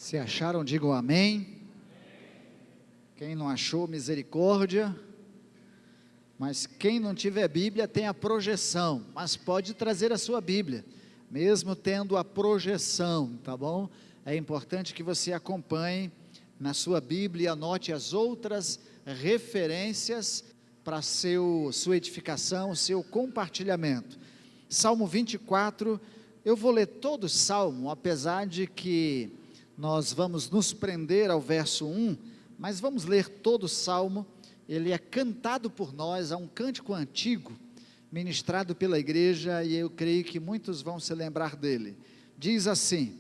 Se acharam, digam amém. Quem não achou, misericórdia. Mas quem não tiver Bíblia tem a projeção, mas pode trazer a sua Bíblia, mesmo tendo a projeção, tá bom? É importante que você acompanhe na sua Bíblia, anote as outras referências para sua edificação, seu compartilhamento. Salmo 24, eu vou ler todo o Salmo, apesar de que nós vamos nos prender ao verso 1, mas vamos ler todo o Salmo. Ele é cantado por nós, é um cântico antigo, ministrado pela igreja, e eu creio que muitos vão se lembrar dele. Diz assim: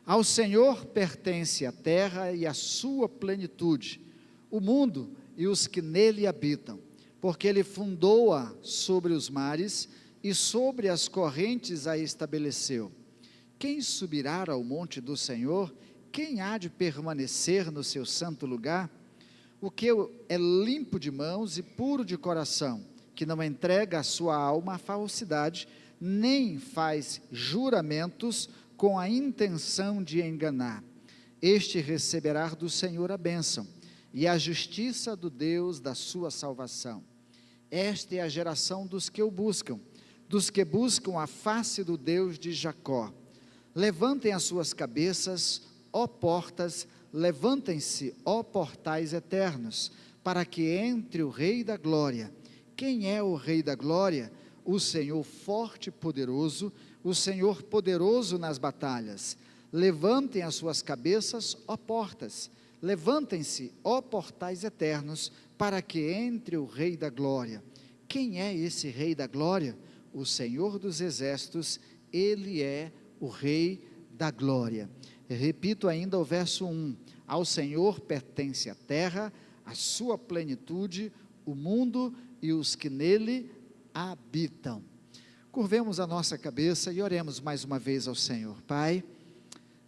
ao Senhor pertence a terra e a sua plenitude, o mundo e os que nele habitam, porque ele fundou-a sobre os mares e sobre as correntes a estabeleceu. Quem subirá ao monte do Senhor? Quem há de permanecer no seu santo lugar? O que é limpo de mãos e puro de coração, que não entrega a sua alma à falsidade, nem faz juramentos com a intenção de enganar. Este receberá do Senhor a bênção, e a justiça do Deus da sua salvação. Esta é a geração dos que o buscam, dos que buscam a face do Deus de Jacó. Levantem as suas cabeças, ó portas, levantem-se, ó portais eternos, para que entre o Rei da Glória. Quem é o Rei da Glória? O Senhor forte e poderoso, o Senhor poderoso nas batalhas. Levantem as suas cabeças, ó portas, levantem-se, ó portais eternos, para que entre o Rei da Glória. Quem é esse Rei da Glória? O Senhor dos Exércitos, Ele é o Rei da Glória. Repito ainda o verso 1, ao Senhor pertence a terra, a sua plenitude, o mundo e os que nele habitam. Curvemos a nossa cabeça e oremos mais uma vez ao Senhor. Pai,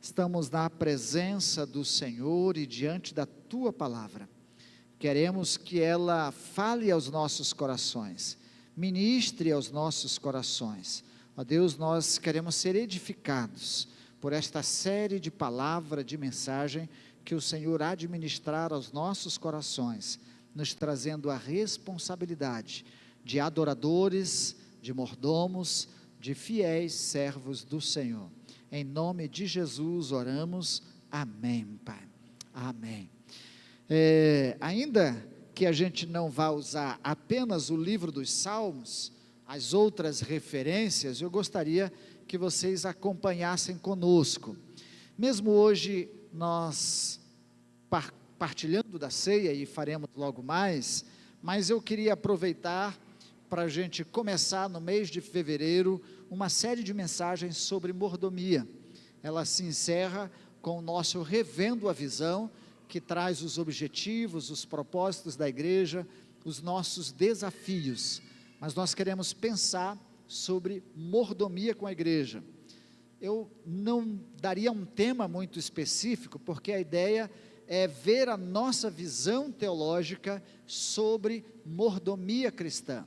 estamos na presença do Senhor e diante da Tua palavra, queremos que ela fale aos nossos corações, ministre aos nossos corações. Ó Deus, nós queremos ser edificados por esta série de palavra, de mensagem, que o Senhor há de ministrar aos nossos corações, nos trazendo a responsabilidade de adoradores, de mordomos, de fiéis servos do Senhor. Em nome de Jesus oramos, amém, Pai, amém. Ainda que a gente não vá usar apenas o livro dos Salmos, as outras referências, eu gostaria que vocês acompanhassem conosco. Mesmo hoje nós partilhando da ceia, e faremos logo mais, mas eu queria aproveitar para a gente começar no mês de fevereiro, uma série de mensagens sobre mordomia. Ela se encerra com o nosso Revendo a Visão, que traz os objetivos, os propósitos da igreja, os nossos desafios, mas nós queremos pensar sobre mordomia com a igreja. Eu não daria um tema muito específico, porque a ideia é ver a nossa visão teológica sobre mordomia cristã.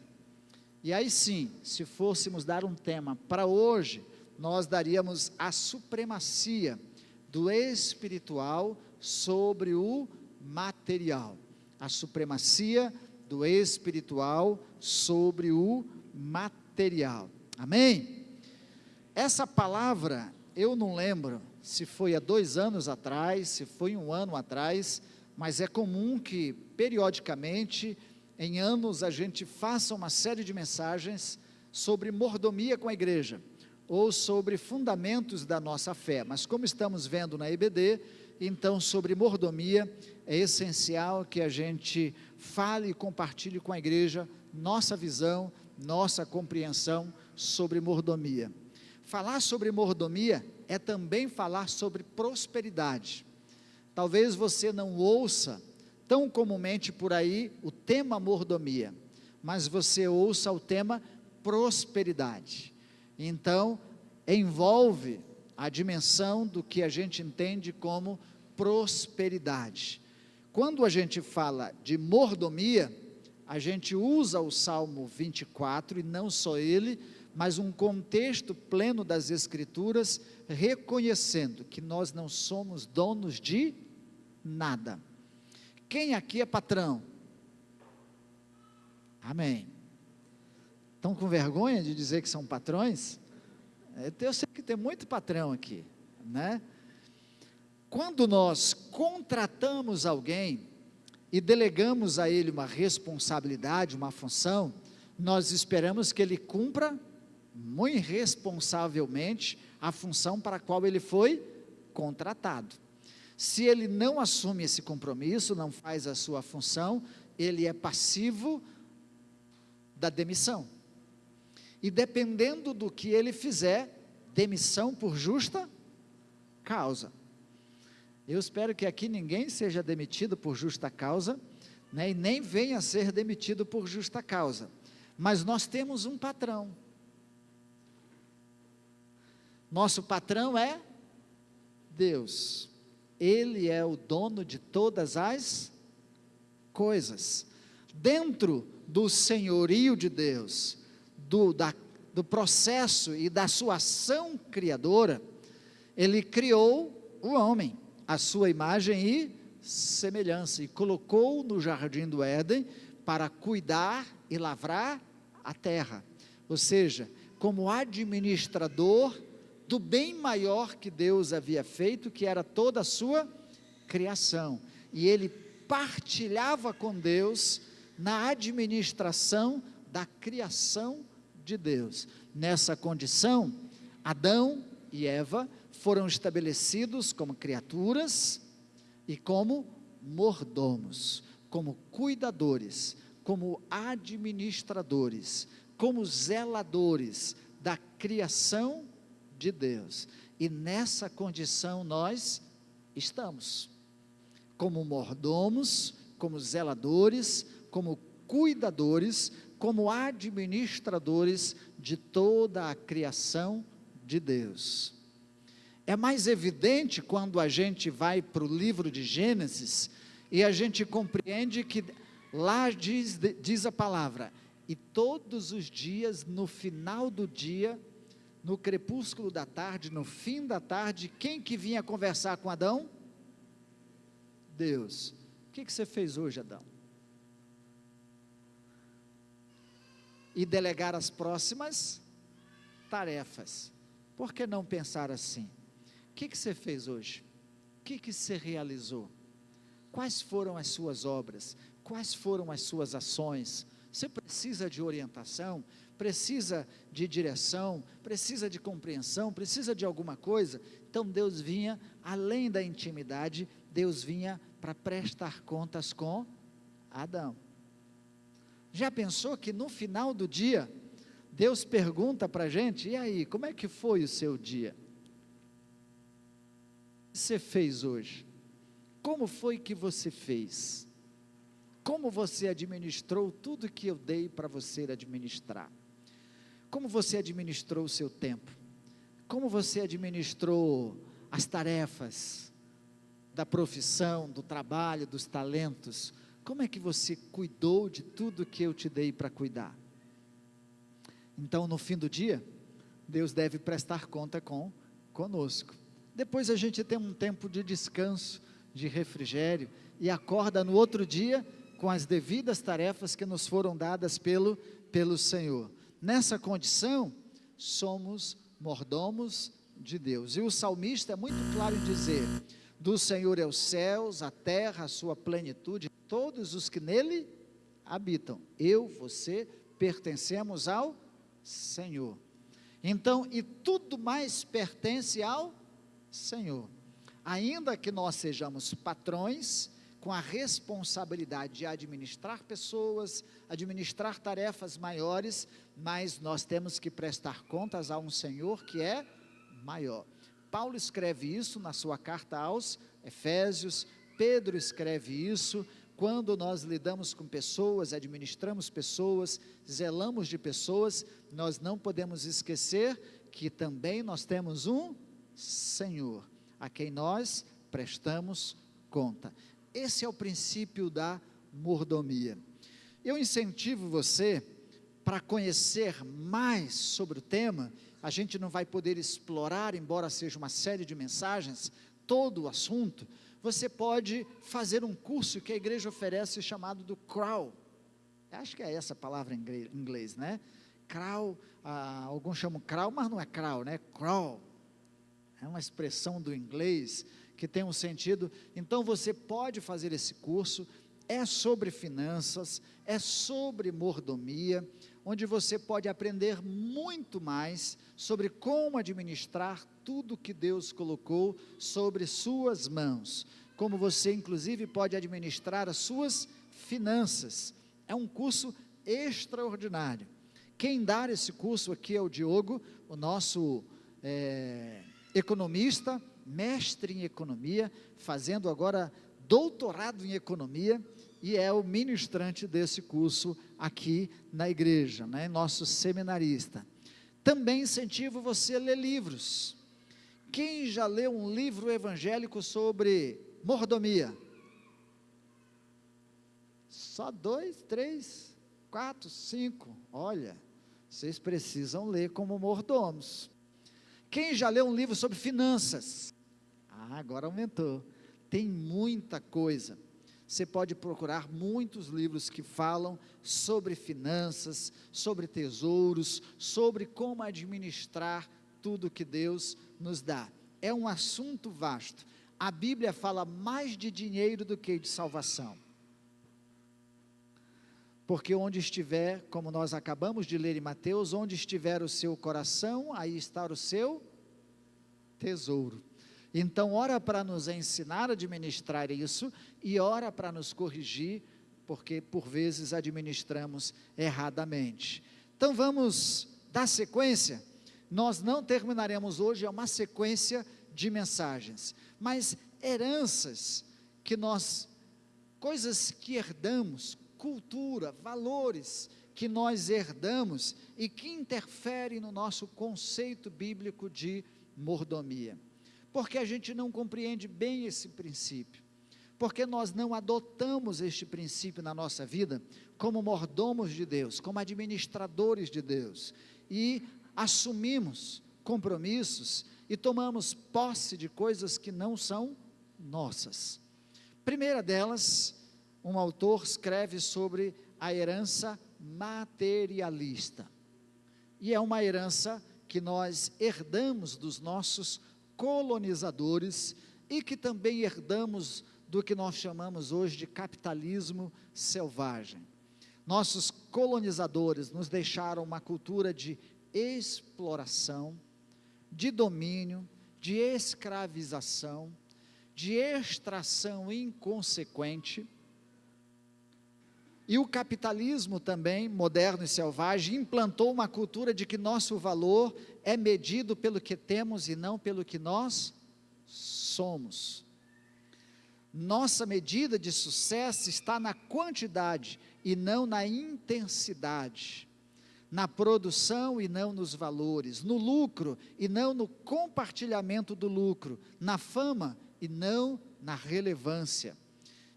E aí sim, se fôssemos dar um tema para hoje, nós daríamos a supremacia do espiritual sobre o material. A supremacia do espiritual sobre o material. Amém? Essa palavra, eu não lembro se foi há 2 anos atrás, se foi 1 ano atrás, mas é comum que periodicamente, em anos, a gente faça uma série de mensagens sobre mordomia com a igreja, ou sobre fundamentos da nossa fé, mas como estamos vendo na EBD, então sobre mordomia, é essencial que a gente fale e compartilhe com a igreja nossa visão, nossa compreensão sobre mordomia. Falar sobre mordomia é também falar sobre prosperidade. Talvez você não ouça tão comumente por aí o tema mordomia, mas você ouça o tema prosperidade. Então, envolve a dimensão do que a gente entende como prosperidade. Quando a gente fala de mordomia, a gente usa o Salmo 24, e não só ele, mas um contexto pleno das Escrituras, reconhecendo que nós não somos donos de nada. Quem aqui é patrão? Amém. Estão com vergonha de dizer que são patrões? Eu sei que tem muito patrão aqui, né? Quando nós contratamos alguém e delegamos a ele uma responsabilidade, uma função, nós esperamos que ele cumpra muito responsavelmente a função para a qual ele foi contratado. Se ele não assume esse compromisso, não faz a sua função, ele é passivo da demissão. E dependendo do que ele fizer, demissão por justa causa. Eu espero que aqui ninguém seja demitido por justa causa, né, e nem venha a ser demitido por justa causa. Mas nós temos um patrão. Nosso patrão é Deus. Ele é o dono de todas as coisas. Dentro do senhorio de Deus, do processo e da sua ação criadora, ele criou o homem, a sua imagem e semelhança, e colocou no jardim do Éden para cuidar e lavrar a terra, ou seja, como administrador do bem maior que Deus havia feito, que era toda a sua criação, e ele partilhava com Deus na administração da criação de Deus. Nessa condição, Adão e Eva foram estabelecidos como criaturas e como mordomos, como cuidadores, como administradores, como zeladores da criação de Deus. E nessa condição nós estamos, como mordomos, como zeladores, como cuidadores, como administradores de toda a criação de Deus. É mais evidente quando a gente vai para o livro de Gênesis e a gente compreende que lá diz a palavra: e todos os dias, no final do dia, no crepúsculo da tarde, no fim da tarde, quem que vinha conversar com Adão? Deus. O que você fez hoje, Adão? E delegar as próximas tarefas. Por que não pensar assim? O que você fez hoje? O que você realizou? Quais foram as suas obras? Quais foram as suas ações? Você precisa de orientação, precisa de direção, precisa de compreensão, precisa de alguma coisa? Então Deus vinha, além da intimidade, Deus vinha para prestar contas com Adão. Já pensou que no final do dia, Deus pergunta para a gente: e aí, como é que foi o seu dia? O que você fez hoje? Como foi que você fez? Como você administrou tudo que eu dei para você administrar? Como você administrou o seu tempo? Como você administrou as tarefas da profissão, do trabalho, dos talentos? Como é que você cuidou de tudo que eu te dei para cuidar? Então, no fim do dia, Deus deve prestar conta conosco. Depois a gente tem um tempo de descanso, de refrigério, e acorda no outro dia com as devidas tarefas que nos foram dadas pelo Senhor. Nessa condição, somos mordomos de Deus. E o salmista é muito claro em dizer: do Senhor é os céus, a terra, a sua plenitude, todos os que nele habitam. Eu, você, pertencemos ao Senhor. Então, e tudo mais pertence ao Senhor. Ainda que nós sejamos patrões, com a responsabilidade de administrar pessoas, administrar tarefas maiores, mas nós temos que prestar contas a um Senhor que é maior. Paulo escreve isso na sua carta aos Efésios, Pedro escreve isso. Quando nós lidamos com pessoas, administramos pessoas, zelamos de pessoas, nós não podemos esquecer que também nós temos um Senhor, a quem nós prestamos conta. Esse é o princípio da mordomia. eu incentivo você para conhecer mais sobre o tema. A gente não vai poder explorar, embora seja uma série de mensagens, todo o assunto. Você pode fazer um curso que a igreja oferece chamado do Crawl. Acho que é essa a palavra em inglês, né? Crawl, alguns chamam crawl, mas não é crawl, né? Crawl. É uma expressão do inglês que tem um sentido. Então você pode fazer esse curso. É sobre finanças, é sobre mordomia, onde você pode aprender muito mais sobre como administrar tudo que Deus colocou sobre suas mãos, como você inclusive pode administrar as suas finanças. É um curso extraordinário. Quem dá esse curso aqui é o Diogo, o nosso economista, mestre em economia, fazendo agora doutorado em economia, e é o ministrante desse curso aqui na igreja, né? Nosso seminarista. Também incentivo você a ler livros. Quem já leu um livro evangélico sobre mordomia? Só 2, 3, 4, 5, olha, vocês precisam ler como mordomos. Quem já leu um livro sobre finanças? Agora aumentou, tem muita coisa. Você pode procurar muitos livros que falam sobre finanças, sobre tesouros, sobre como administrar tudo que Deus nos dá. É um assunto vasto. A Bíblia fala mais de dinheiro do que de salvação. Porque onde estiver, como nós acabamos de ler em Mateus, onde estiver o seu coração, aí está o seu tesouro. Então, ora para nos ensinar a administrar isso, e ora para nos corrigir, porque por vezes administramos erradamente. Então, vamos dar sequência. Nós não terminaremos hoje, é uma sequência de mensagens, mas heranças coisas que herdamos, cultura, valores que nós herdamos e que interferem no nosso conceito bíblico de mordomia. Porque a gente não compreende bem esse princípio, porque nós não adotamos este princípio na nossa vida como mordomos de Deus, como administradores de Deus, e assumimos compromissos e tomamos posse de coisas que não são nossas. Primeira delas, um autor escreve sobre a herança materialista, e é uma herança que nós herdamos dos nossos colonizadores e que também herdamos do que nós chamamos hoje de capitalismo selvagem. Nossos colonizadores nos deixaram uma cultura de exploração, de domínio, de escravização, de extração inconsequente. E o capitalismo também, moderno e selvagem, implantou uma cultura de que nosso valor é medido pelo que temos e não pelo que nós somos. Nossa medida de sucesso está na quantidade e não na intensidade, na produção e não nos valores, no lucro e não no compartilhamento do lucro, na fama e não na relevância.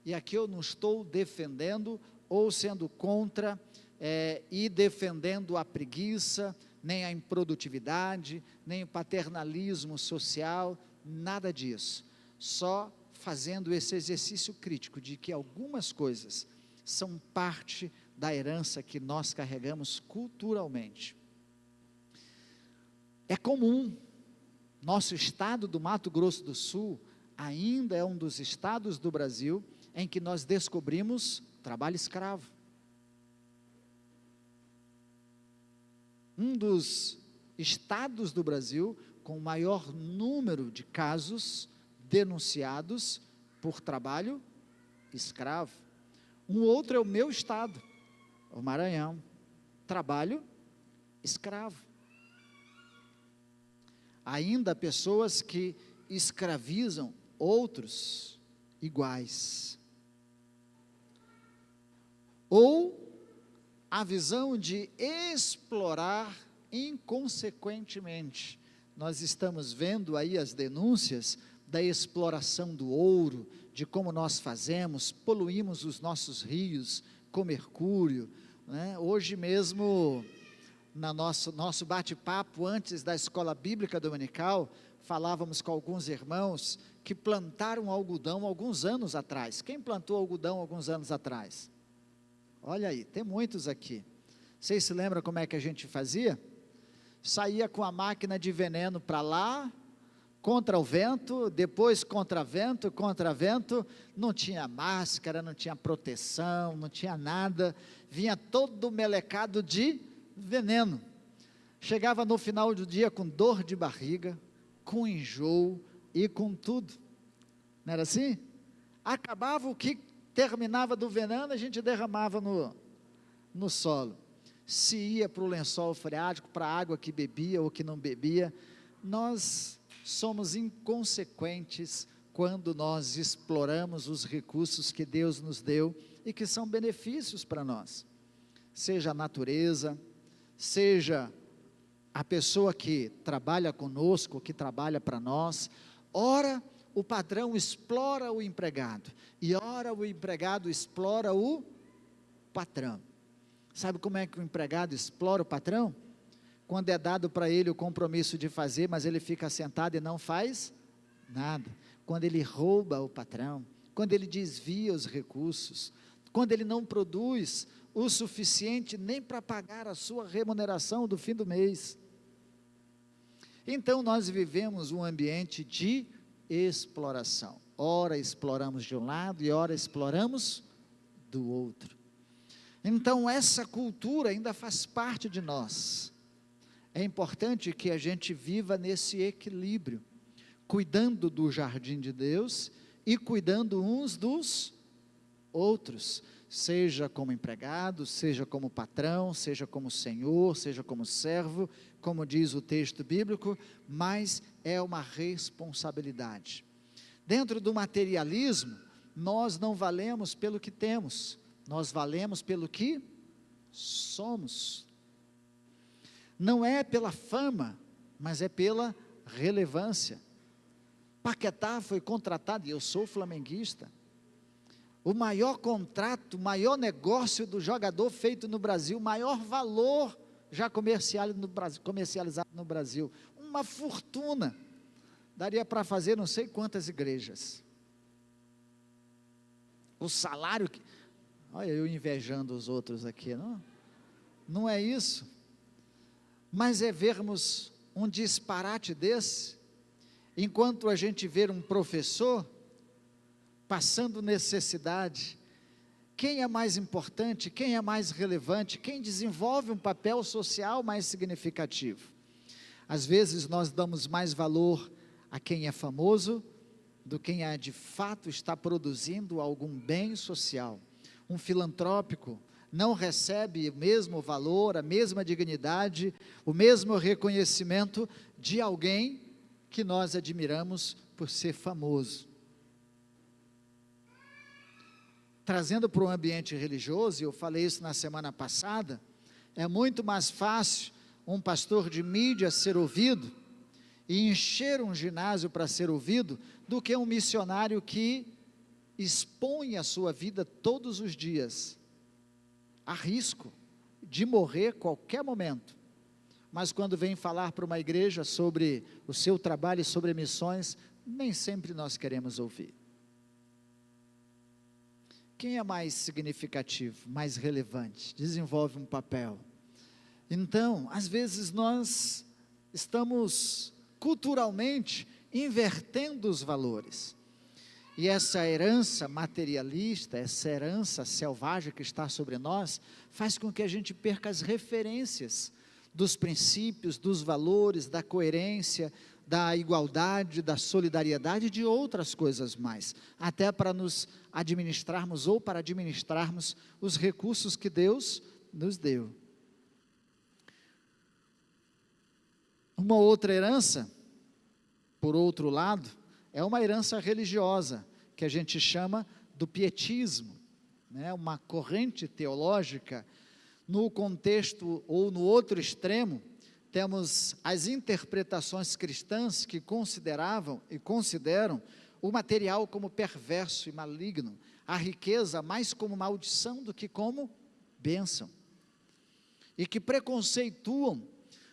E aqui eu não estou defendendo ou sendo contra e defendendo a preguiça, nem a improdutividade, nem o paternalismo social, nada disso, só fazendo esse exercício crítico de que algumas coisas são parte da herança que nós carregamos culturalmente. É comum, nosso estado do Mato Grosso do Sul ainda é um dos estados do Brasil em que nós descobrimos trabalho escravo. Um dos estados do Brasil com o maior número de casos denunciados por trabalho escravo. Um outro é o meu estado, o Maranhão, trabalho escravo. Ainda pessoas que escravizam outros iguais. Ou a visão de explorar inconsequentemente. Nós estamos vendo aí as denúncias da exploração do ouro, de como nós fazemos, poluímos os nossos rios, com mercúrio, né? Hoje mesmo, no nosso bate-papo antes da escola bíblica dominical, falávamos com alguns irmãos que plantaram algodão alguns anos atrás. Quem plantou algodão alguns anos atrás? Olha aí, tem muitos aqui. Vocês se lembram como é que a gente fazia? Saía com a máquina de veneno para lá, contra o vento, depois contra vento, não tinha máscara, não tinha proteção, não tinha nada, vinha todo melecado de veneno. Chegava no final do dia com dor de barriga, com enjoo e com tudo. Não era assim? Acabava o que terminava do veneno, a gente derramava no solo. Se ia para o lençol freático, para a água que bebia ou que não bebia. Nós somos inconsequentes quando nós exploramos os recursos que Deus nos deu e que são benefícios para nós. Seja a natureza, seja a pessoa que trabalha conosco, que trabalha para nós. Ora, o patrão explora o empregado, e ora o empregado explora o patrão. Sabe como é que o empregado explora o patrão? Quando é dado para ele o compromisso de fazer, mas ele fica sentado e não faz nada. Quando ele rouba o patrão, quando ele desvia os recursos, quando ele não produz o suficiente nem para pagar a sua remuneração do fim do mês. Então nós vivemos um ambiente de exploração. Ora exploramos de um lado e ora exploramos do outro. Então essa cultura ainda faz parte de nós. É importante que a gente viva nesse equilíbrio, cuidando do jardim de Deus e cuidando uns dos outros, seja como empregado, seja como patrão, seja como senhor, seja como servo, como diz o texto bíblico, mas é uma responsabilidade. Dentro do materialismo, nós não valemos pelo que temos, nós valemos pelo que somos. Não é pela fama, mas é pela relevância. Paquetá foi contratado, e eu sou flamenguista, o maior contrato, o maior negócio do jogador feito no Brasil, o maior valor já comercializado no Brasil, uma fortuna, daria para fazer não sei quantas igrejas. O salário, olha eu invejando os outros aqui, não é isso, mas é vermos um disparate desse, enquanto a gente vê um professor passando necessidade. Quem é mais importante, quem é mais relevante, quem desenvolve um papel social mais significativo? Às vezes nós damos mais valor a quem é famoso, do que quem de fato está produzindo algum bem social. Um filantrópico não recebe o mesmo valor, a mesma dignidade, o mesmo reconhecimento de alguém que nós admiramos por ser famoso. Trazendo para o ambiente religioso, e eu falei isso na semana passada, é muito mais fácil um pastor de mídia ser ouvido e encher um ginásio para ser ouvido, do que um missionário que expõe a sua vida todos os dias, a risco de morrer qualquer momento, mas quando vem falar para uma igreja sobre o seu trabalho e sobre missões, nem sempre nós queremos ouvir. Quem é mais significativo, mais relevante, desenvolve um papel. Então, às vezes nós estamos culturalmente invertendo os valores, e essa herança materialista, essa herança selvagem que está sobre nós, faz com que a gente perca as referências dos princípios, dos valores, da coerência, da igualdade, da solidariedade e de outras coisas mais, até para nos administrarmos ou para administrarmos os recursos que Deus nos deu. Uma outra herança, por outro lado, é uma herança religiosa, que a gente chama do pietismo, né? Uma corrente teológica. No contexto ou no outro extremo, temos as interpretações cristãs que consideravam e consideram o material como perverso e maligno, a riqueza mais como maldição do que como bênção, e que preconceituam.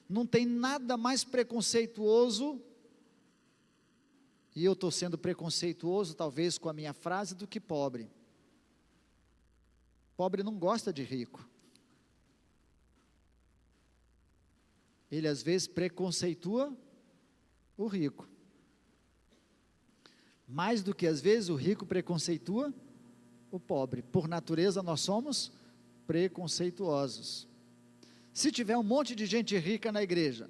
Não tem nada mais preconceituoso, e eu estou sendo preconceituoso talvez com a minha frase, do que pobre. Pobre não gosta de rico. Ele às vezes preconceitua o rico. Mais do que às vezes o rico preconceitua o pobre. Por natureza nós somos preconceituosos. Se tiver um monte de gente rica na igreja,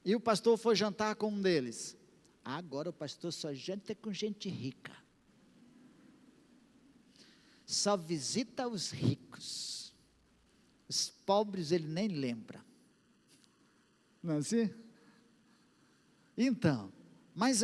e o pastor for jantar com um deles, agora o pastor só janta com gente rica, só visita os ricos, os pobres ele nem lembra, não é assim? Então, mas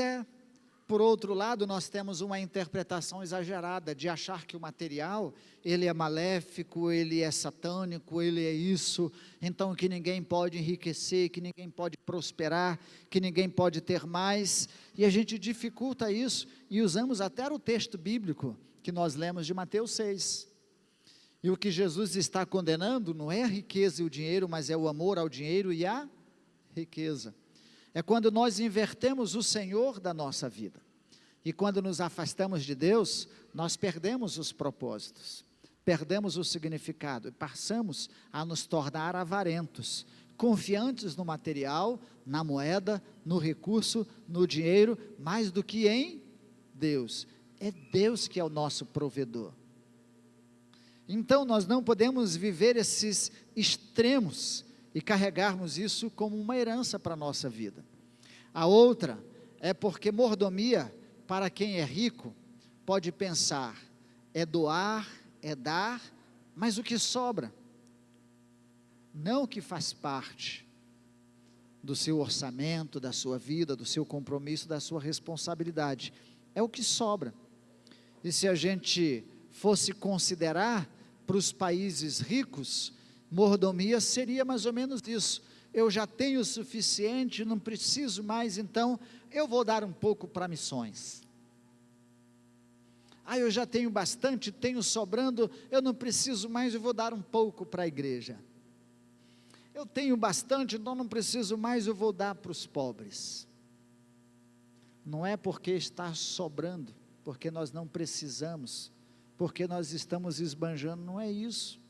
por outro lado, nós temos uma interpretação exagerada, de achar que o material, ele é maléfico, ele é satânico, ele é isso, então que ninguém pode enriquecer, que ninguém pode prosperar, que ninguém pode ter mais, e a gente dificulta isso, e usamos até o texto bíblico, que nós lemos de Mateus 6, e o que Jesus está condenando, não é a riqueza e o dinheiro, mas é o amor ao dinheiro e à riqueza. É quando nós invertemos o Senhor da nossa vida, e quando nos afastamos de Deus, nós perdemos os propósitos, perdemos o significado, e passamos a nos tornar avarentos, confiantes no material, na moeda, no recurso, no dinheiro, mais do que em Deus. É Deus que é o nosso provedor. Então nós não podemos viver esses extremos, e carregarmos isso como uma herança para a nossa vida. A outra é porque mordomia, para quem é rico, pode pensar, é doar, é dar, mas o que sobra, não o que faz parte do seu orçamento, da sua vida, do seu compromisso, da sua responsabilidade, é o que sobra. E se a gente fosse considerar para os países ricos, mordomia seria mais ou menos isso. Eu já tenho o suficiente, não preciso mais, então eu vou dar um pouco para missões. Eu já tenho bastante, tenho sobrando, eu não preciso mais, eu vou dar um pouco para a igreja. Eu tenho bastante, então não preciso mais, eu vou dar para os pobres. Não é porque está sobrando, porque nós não precisamos, porque nós estamos esbanjando, não é isso.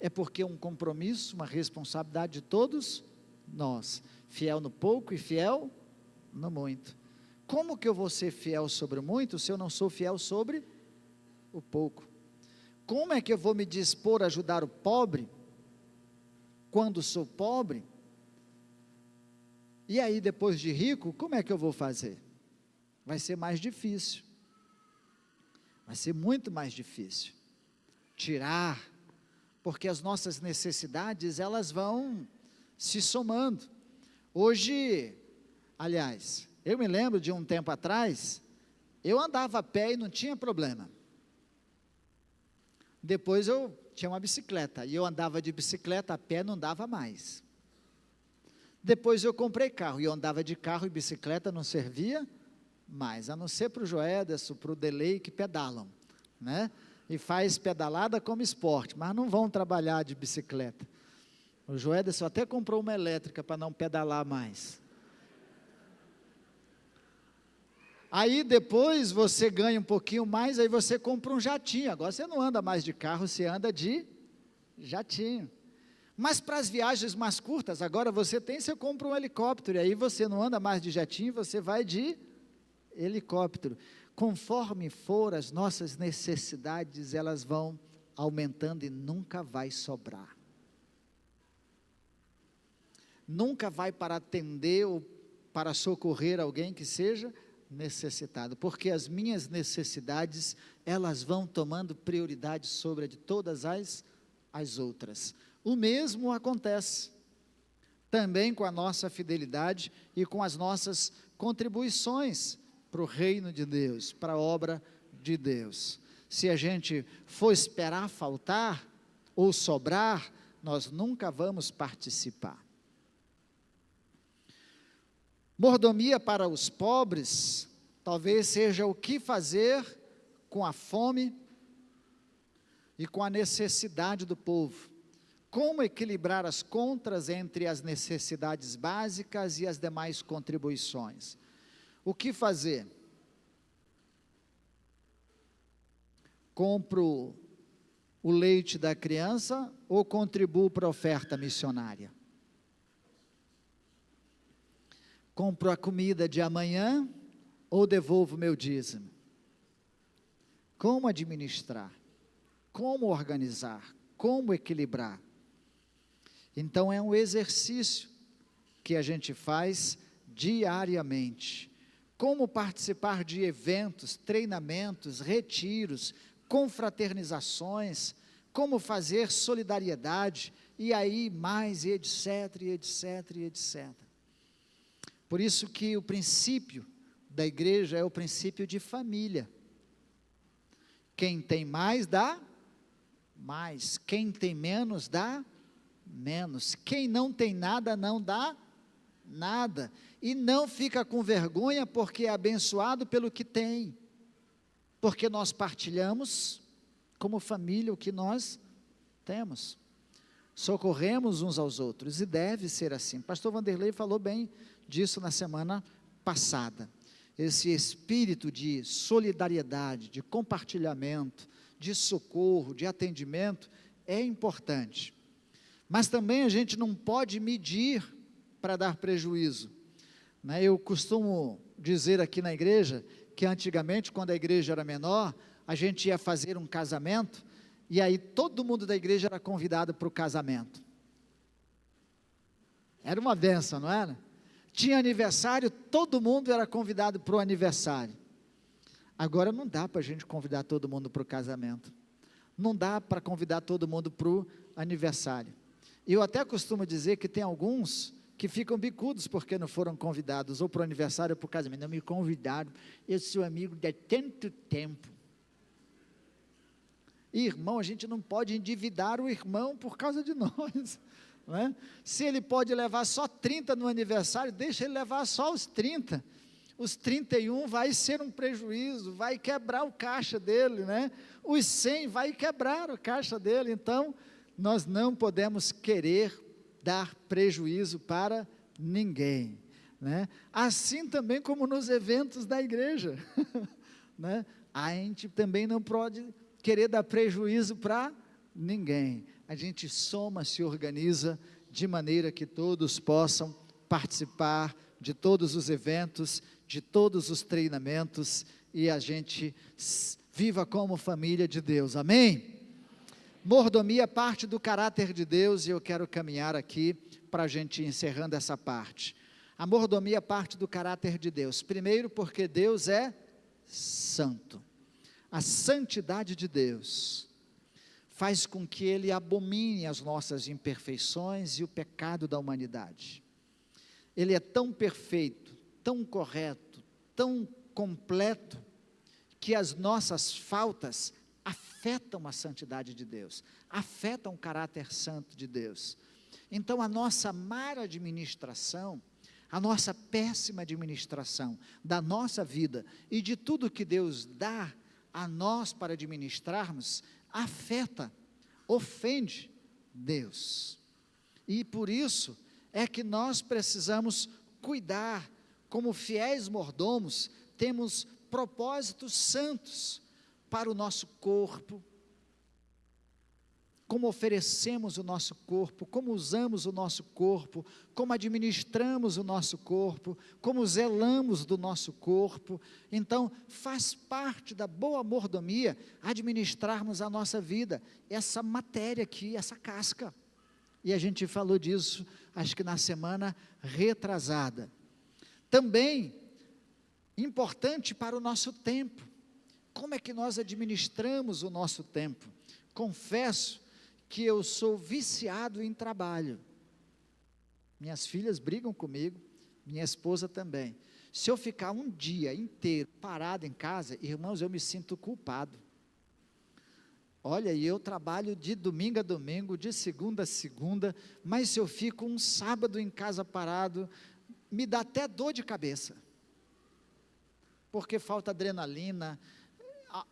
É porque é um compromisso, uma responsabilidade de todos nós, fiel no pouco e fiel no muito. Como que eu vou ser fiel sobre o muito, se eu não sou fiel sobre o pouco? Como é que eu vou me dispor a ajudar o pobre, quando sou pobre? E aí depois de rico, como é que eu vou fazer? Vai ser mais difícil, vai ser muito mais difícil, tirar, porque as nossas necessidades, elas vão se somando. Hoje, aliás, eu me lembro de um tempo atrás, eu andava a pé e não tinha problema. Depois eu tinha uma bicicleta, e eu andava de bicicleta, a pé não dava mais. Depois eu comprei carro, e eu andava de carro e bicicleta, não servia mais, a não ser para o Joederson, para o Delei, que pedalam, né? E faz pedalada como esporte, mas não vão trabalhar de bicicleta. O Joederson até comprou uma elétrica para não pedalar mais. Aí depois você ganha um pouquinho mais, aí você compra um jatinho. Agora você não anda mais de carro, você anda de jatinho. Mas para as viagens mais curtas, agora você compra um helicóptero, e aí você não anda mais de jatinho, você vai de helicóptero. Conforme for as nossas necessidades, elas vão aumentando e nunca vai sobrar. Nunca vai para atender ou para socorrer alguém que seja necessitado, porque as minhas necessidades, elas vão tomando prioridade sobre a de todas as outras. O mesmo acontece também com a nossa fidelidade e com as nossas contribuições para o reino de Deus, para a obra de Deus. Se a gente for esperar faltar ou sobrar, nós nunca vamos participar. Mordomia para os pobres, talvez seja o que fazer com a fome e com a necessidade do povo. Como equilibrar as contas entre as necessidades básicas e as demais contribuições? O que fazer? Compro o leite da criança ou contribuo para a oferta missionária? Compro a comida de amanhã ou devolvo meu dízimo? Como administrar? Como organizar? Como equilibrar? Então é um exercício que a gente faz diariamente. Como participar de eventos, treinamentos, retiros, confraternizações, como fazer solidariedade, e aí mais, e etc, e etc, e etc. Por isso que o princípio da igreja é o princípio de família. Quem tem mais, dá mais. Quem tem menos, dá menos. Quem não tem nada, não dá nada. E não fica com vergonha porque é abençoado pelo que tem. Porque nós partilhamos como família o que nós temos. Socorremos uns aos outros, e deve ser assim. Pastor Vanderlei falou bem disso na semana passada. Esse espírito de solidariedade, de compartilhamento, de socorro, de atendimento, é importante. Mas também a gente não pode medir para dar prejuízo. Eu costumo dizer aqui na igreja, que antigamente, quando a igreja era menor, a gente ia fazer um casamento, e aí todo mundo da igreja era convidado para o casamento. Era uma bênção, não era? Tinha aniversário, todo mundo era convidado para o aniversário. Agora não dá para a gente convidar todo mundo para o casamento. Não dá para convidar todo mundo para o aniversário. Eu até costumo dizer que tem alguns que ficam bicudos porque não foram convidados, ou para o aniversário ou para o casamento. Não me convidaram, eu sou amigo de tanto tempo. Irmão, a gente não pode endividar o irmão por causa de nós. Não é? Se ele pode levar só 30 no aniversário, deixa ele levar só os 30. Os 31 vai ser um prejuízo, vai quebrar o caixa dele, né? Os 100 vai quebrar o caixa dele. Então, nós não podemos querer dar prejuízo para ninguém, né? Assim também como nos eventos da igreja, né? A gente também não pode querer dar prejuízo para ninguém. A gente soma, se organiza de maneira que todos possam participar de todos os eventos, de todos os treinamentos, e a gente viva como família de Deus, amém? Mordomia parte do caráter de Deus, e eu quero caminhar aqui para a gente ir encerrando essa parte. A mordomia parte do caráter de Deus, primeiro porque Deus é santo. A santidade de Deus faz com que Ele abomine as nossas imperfeições e o pecado da humanidade. Ele é tão perfeito, tão correto, tão completo, que as nossas faltas afetam a santidade de Deus, afetam o caráter santo de Deus. Então a nossa má administração, a nossa péssima administração da nossa vida e de tudo que Deus dá a nós para administrarmos, afeta, ofende Deus. E por isso é que nós precisamos cuidar, como fiéis mordomos, temos propósitos santos para o nosso corpo, como oferecemos o nosso corpo, como usamos o nosso corpo, como administramos o nosso corpo, como zelamos do nosso corpo. Então, faz parte da boa mordomia administrarmos a nossa vida, essa matéria aqui, essa casca. E a gente falou disso, acho que na semana retrasada. Também, importante para o nosso tempo. Como é que nós administramos o nosso tempo? Confesso que eu sou viciado em trabalho. Minhas filhas brigam comigo, minha esposa também. Se eu ficar um dia inteiro parado em casa, irmãos, eu me sinto culpado. Olha, e eu trabalho de domingo a domingo, de segunda a segunda, mas se eu fico um sábado em casa parado, me dá até dor de cabeça, porque falta adrenalina,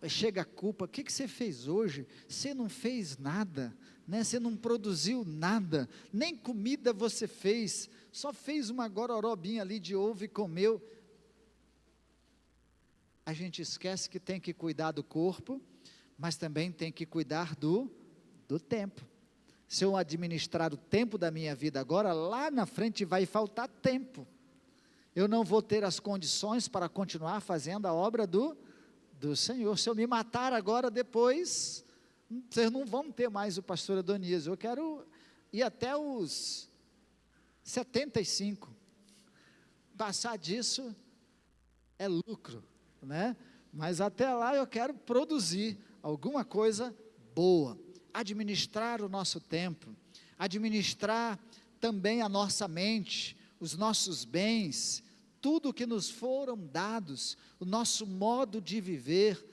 chega a culpa. O que você fez hoje? Você não fez nada, né? Você não produziu nada, nem comida você fez, só fez uma gororobinha ali de ovo e comeu. A gente esquece que tem que cuidar do corpo, mas também tem que cuidar do tempo. Se eu administrar o tempo da minha vida agora, lá na frente vai faltar tempo, eu não vou ter as condições para continuar fazendo a obra do Senhor. Se eu me matar agora, depois, vocês não vão ter mais o pastor Adonias. Eu quero ir até os 75, passar disso é lucro, né? Mas até lá eu quero produzir alguma coisa boa, administrar o nosso tempo, administrar também a nossa mente, os nossos bens, tudo que nos foram dados, o nosso modo de viver,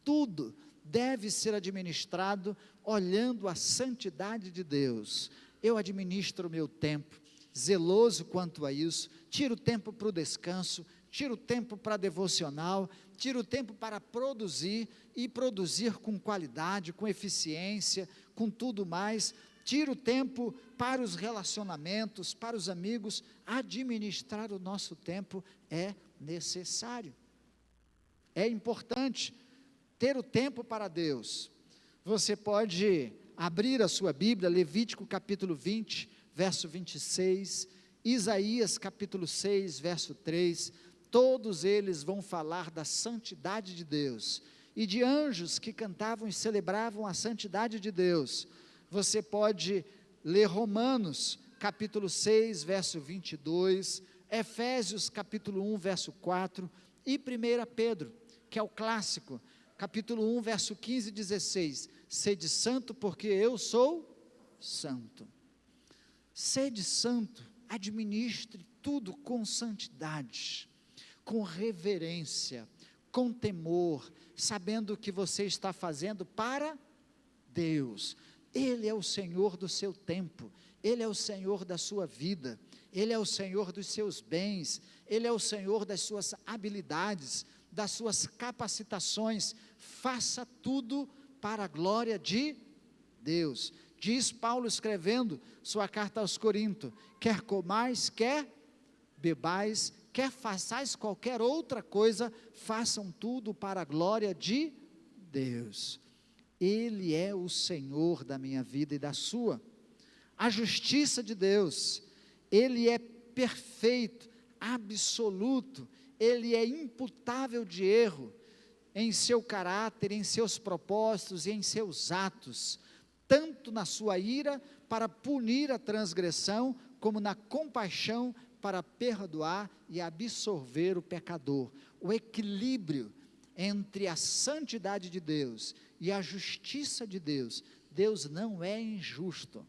tudo deve ser administrado olhando a santidade de Deus. Eu administro o meu tempo, zeloso quanto a isso, tiro tempo para o descanso, tiro tempo para devocional, tiro tempo para produzir, e produzir com qualidade, com eficiência, com tudo mais, tiro tempo para os relacionamentos, para os amigos. Administrar o nosso tempo é necessário, é importante ter o tempo para Deus. Você pode abrir a sua Bíblia, Levítico capítulo 20, verso 26, Isaías capítulo 6, verso 3, todos eles vão falar da santidade de Deus, e de anjos que cantavam e celebravam a santidade de Deus. Você pode ler Romanos capítulo 6, verso 22, Efésios capítulo 1, verso 4, e 1 Pedro, que é o clássico, capítulo 1, verso 15 e 16, sede santo porque eu sou santo. Sede santo, administre tudo com santidade, com reverência, com temor, sabendo que você está fazendo para Deus. Ele é o Senhor do seu tempo, Ele é o Senhor da sua vida, Ele é o Senhor dos seus bens, Ele é o Senhor das suas habilidades, das suas capacitações. Faça tudo para a glória de Deus. Diz Paulo escrevendo sua carta aos Coríntios: quer comais, quer bebais, quer façais qualquer outra coisa, façam tudo para a glória de Deus. Ele é o Senhor da minha vida e da sua. A justiça de Deus, Ele é perfeito, absoluto, Ele é imputável de erro, em seu caráter, em seus propósitos e em seus atos, tanto na sua ira para punir a transgressão, como na compaixão para perdoar e absorver o pecador. O equilíbrio entre a santidade de Deus e a justiça de Deus. Deus não é injusto,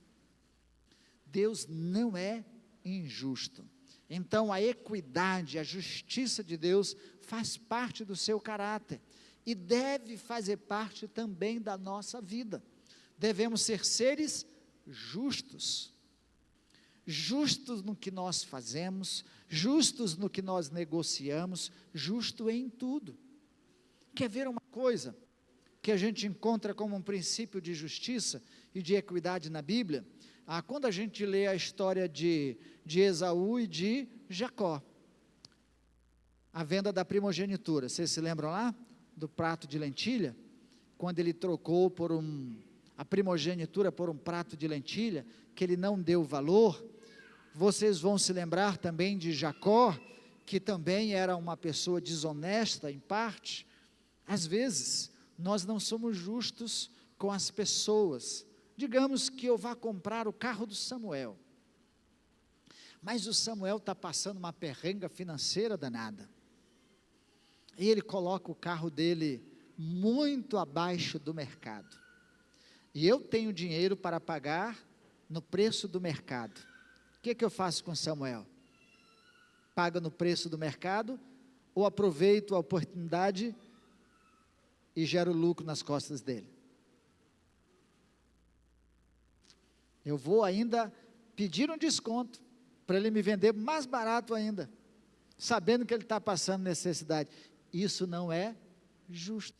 Deus não é injusto. Então a equidade, a justiça de Deus faz parte do seu caráter, e deve fazer parte também da nossa vida. Devemos ser seres justos, justos no que nós fazemos, justos no que nós negociamos, justo em tudo. Quer ver uma coisa que a gente encontra como um princípio de justiça e de equidade na Bíblia? Quando a gente lê a história de Esaú e de Jacó, a venda da primogenitura, vocês se lembram lá? Do prato de lentilha, quando ele trocou a primogenitura por um prato de lentilha, que ele não deu valor. Vocês vão se lembrar também de Jacó, que também era uma pessoa desonesta em parte. Às vezes, nós não somos justos com as pessoas. Digamos que eu vá comprar o carro do Samuel, mas o Samuel está passando uma perrenga financeira danada, e ele coloca o carro dele muito abaixo do mercado, e eu tenho dinheiro para pagar no preço do mercado. O que eu faço com Samuel? Paga no preço do mercado, ou aproveito a oportunidade e gero lucro nas costas dele? Eu vou ainda pedir um desconto, para ele me vender mais barato ainda, sabendo que ele está passando necessidade. Isso não é justo.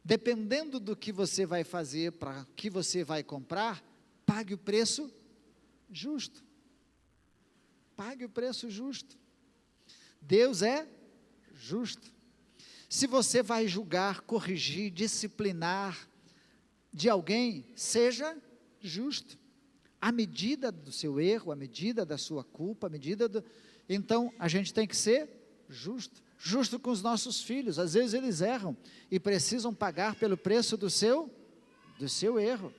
Dependendo do que você vai fazer, para que você vai comprar, pague o preço justo. Pague o preço justo. Deus é justo. Se você vai julgar, corrigir, disciplinar de alguém, seja justo. À medida do seu erro, à medida da sua culpa, então a gente tem que ser justo. Justo com os nossos filhos. Às vezes eles erram e precisam pagar pelo preço do seu erro.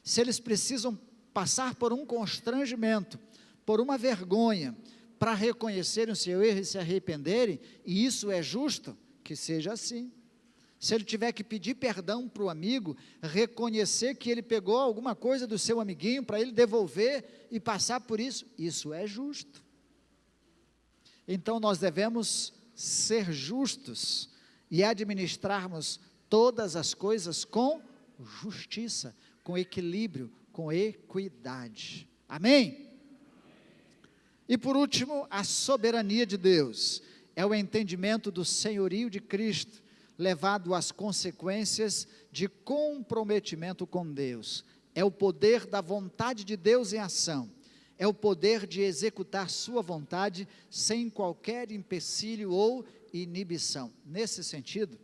Se eles precisam passar por um constrangimento, por uma vergonha, para reconhecerem o seu erro e se arrependerem, e isso é justo, que seja assim. Se ele tiver que pedir perdão para o amigo, reconhecer que ele pegou alguma coisa do seu amiguinho, para ele devolver e passar por isso, isso é justo. Então nós devemos ser justos e administrarmos todas as coisas com justiça, com equilíbrio, com equidade. Amém? E por último, a soberania de Deus é o entendimento do senhorio de Cristo, levado às consequências de comprometimento com Deus. É o poder da vontade de Deus em ação. É o poder de executar sua vontade sem qualquer empecilho ou inibição. Nesse sentido,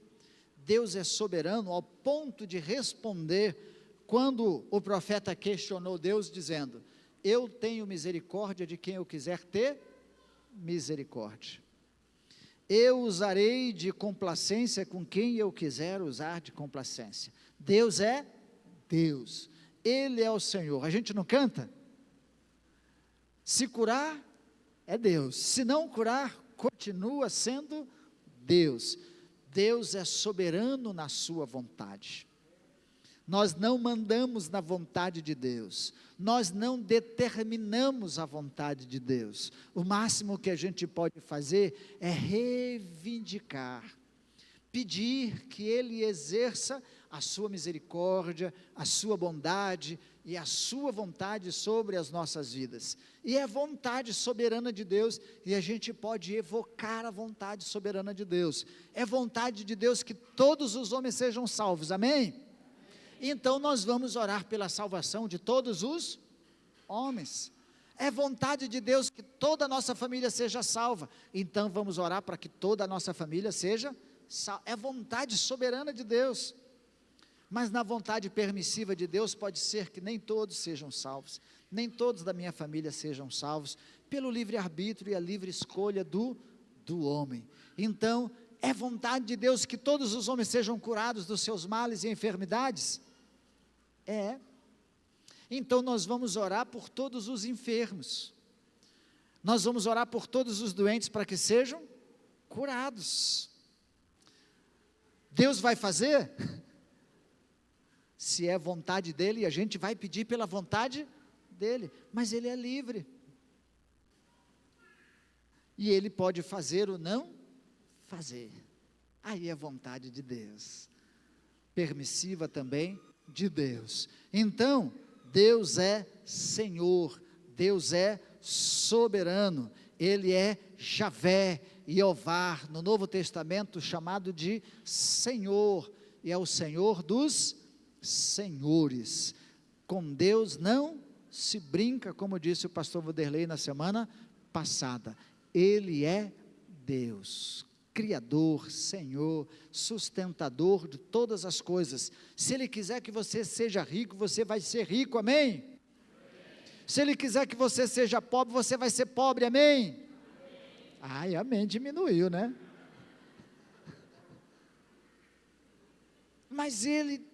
Deus é soberano ao ponto de responder quando o profeta questionou Deus dizendo: eu tenho misericórdia de quem eu quiser ter misericórdia. Eu usarei de complacência com quem eu quiser usar de complacência. Deus é Deus. Ele é o Senhor. A gente não canta? Se curar, é Deus. Se não curar, continua sendo Deus. Deus é soberano na sua vontade. Nós não mandamos na vontade de Deus. Nós não determinamos a vontade de Deus. O máximo que a gente pode fazer é reivindicar, pedir que Ele exerça a sua misericórdia, a sua bondade e a sua vontade sobre as nossas vidas. E é vontade soberana de Deus, e a gente pode evocar a vontade soberana de Deus. É vontade de Deus que todos os homens sejam salvos, amém? Então nós vamos orar pela salvação de todos os homens. É vontade de Deus que toda a nossa família seja salva, então vamos orar para que toda a nossa família seja salva. É vontade soberana de Deus. Mas na vontade permissiva de Deus pode ser que nem todos sejam salvos, nem todos da minha família sejam salvos, pelo livre-arbítrio e a livre escolha do homem. Então, é vontade de Deus que todos os homens sejam curados dos seus males e enfermidades? É. Então nós vamos orar por todos os enfermos, nós vamos orar por todos os doentes para que sejam curados. Deus vai fazer? Se é vontade dele, a gente vai pedir pela vontade dele, mas ele é livre, e ele pode fazer ou não fazer, aí é vontade de Deus, permissiva também de Deus. Então, Deus é Senhor, Deus é soberano, Ele é Javé, Jeová, no Novo Testamento chamado de Senhor, e é o Senhor dos senhores. Com Deus não se brinca, como disse o pastor Vanderlei na semana passada. Ele é Deus, Criador, Senhor, sustentador de todas as coisas. Se Ele quiser que você seja rico, você vai ser rico, amém? Se Ele quiser que você seja pobre, você vai ser pobre, amém? Ai, amém, diminuiu, né? Mas Ele,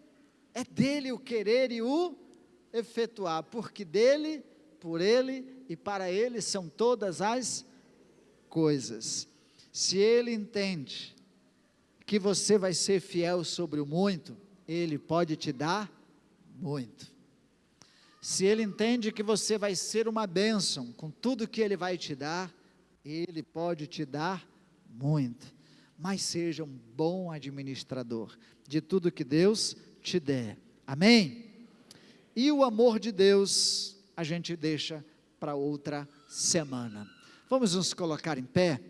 é dele o querer e o efetuar, porque dele, por Ele e para Ele são todas as coisas. Se Ele entende que você vai ser fiel sobre o muito, Ele pode te dar muito. Se Ele entende que você vai ser uma bênção com tudo que Ele vai te dar, Ele pode te dar muito. Mas seja um bom administrador de tudo que Deus te der, amém? E o amor de Deus a gente deixa para outra semana. Vamos nos colocar em pé.